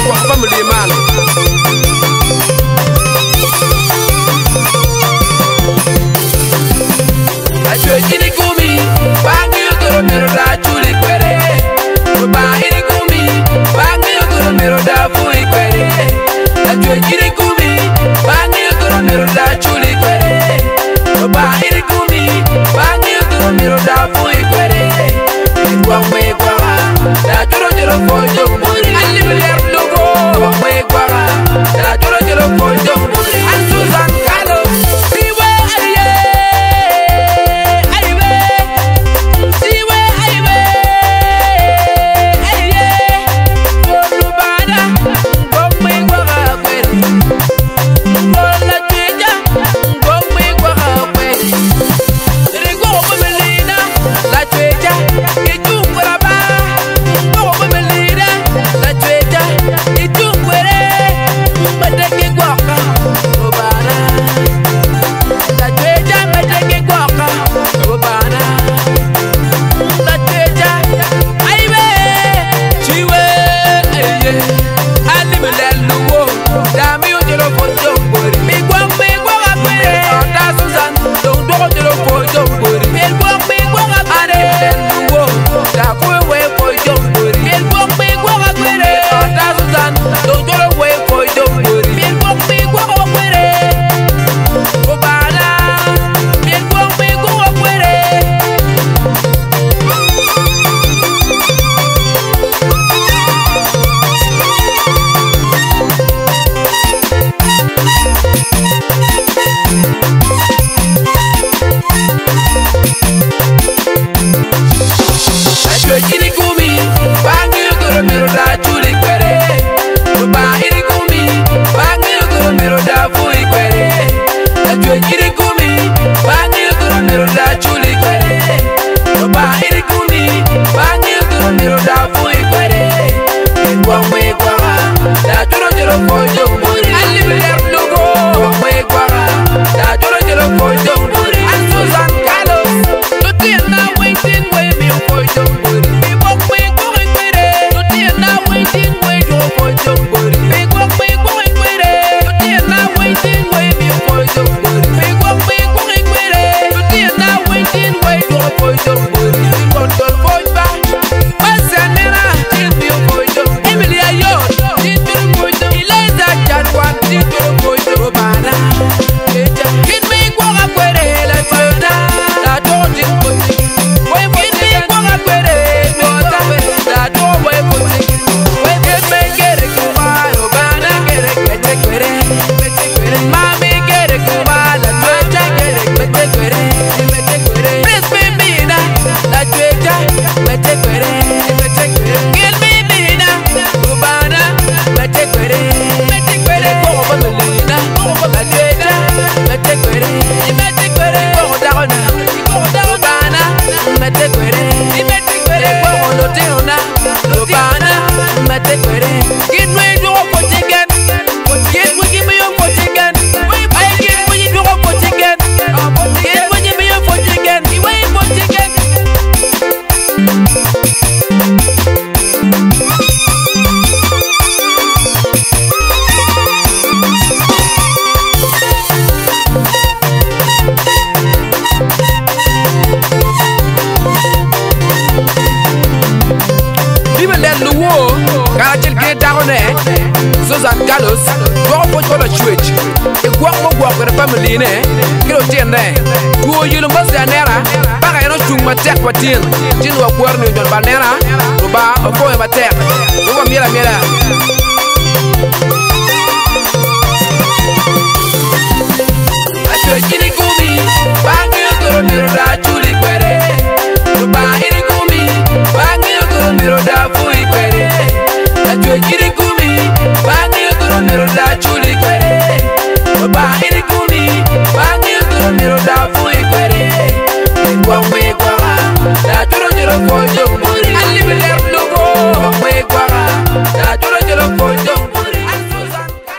Pwoch family man. Achwe chini kumi, bangi yogoro miro da chuli kwere. Ba iri kumi, bangi yogoro miro da fui kwere. Achwe chini kumi, bangi yogoro miro da chuli kwere. Ba iri kumi, bangi yogoro miro da fui kwere. Pwoch me kwara, da churo churo fojo muri. Alibiler lugo, Pwoch me kwara, da churo churo fojo muri. Susan Carlos, siwe aye, aye, siwe aye, aye. Bolubana, Pwoch me kwara kwere. Bola tija, Pwoch me kwara kwere. Rigo melina, la tija, itungura ba. Pwoch melina, la tija, itungure. Mateke gwaka, Obana. La tija, mateke gwaka, Obana. La tija, aibe, chiwe, eye. Alimelelu, dami ojelo fojo mbori. Mi gwaka kwere, Oda Susan, don't ojelo fojo mbori. Mi gwaka Alimelelu, da kuwe fojo mbori. Mi gwaka kwere, Oda Susan, don't ojelo fojo mbori. Mi gwaka kwere, Obana. Mi gwaka kwere. Achwe chini kumi, bangi yogoro miro da chuli kwere. Ba iri kumi, bangi yogoro miro da fui kwere. Achwe chini kumi, bangi yogoro miro da chuli kwere. Ba iri kumi, bangi yogoro miro da fui kwere. Pwoch me kwara, da churo churo fojo muri. Alibiler lugo, Pwoch me kwara, da churo churo fojo muri. Susan Carlos, Tutiana waiting way me fojo muri. Pwoch me kwere, Tutiana waiting way yo fojo muri. Pwoch me kwere, Tutiana waiting way me fojo muri. Pwoch me kwere, Tutiana waiting way yo fojo muri. Control fojo, Pasanera, Chilpio fojo. Emily Ayon, Chilpio fojo. Eliza Chadwan, Chilpio fojo. Obana, Kid me kwara kwere, la twena, la donji fojo. Kid me kwara kwere, mota, la do way fojo. Kid me kere kuma, Obana kere kete kwere, mami kere kuma, la twena kere kete kwere, Prince Bimina, la twena kete kwere, Kid me bina, Obana kete kwere, Pwoch melina, la twena kete kwere, Pwoch darona, Obana kete kwere, Pwoch loteona, Obana kete kwere. Kid me do fojo again, Kid me give me your fojo again. I kid me do fojo again, Kid me give me your fojo again. You ain't fojo again. Limelelu wo, Karachil ke darone, Susan Carlos, Pwoch fojo la chwech. Pwoch mo gwaka family ne, kilo tiende. Tuo yulu mbasa nera, baka yano chung matek patin. Chin wa kwarni jon banera, Ruba ofoe matek. Ruba mira. Achwe chini kumi, bangi yogoro miro da chuli kwere. Ba iri kumi, bangi yogoro miro da fui kwere. Achwe chini kumi, bangi yogoro miro da chuli kwere. Ba iri kumi, bangi yogoro miro da fui kwere. Pwoch me kwara, da churo churo fojo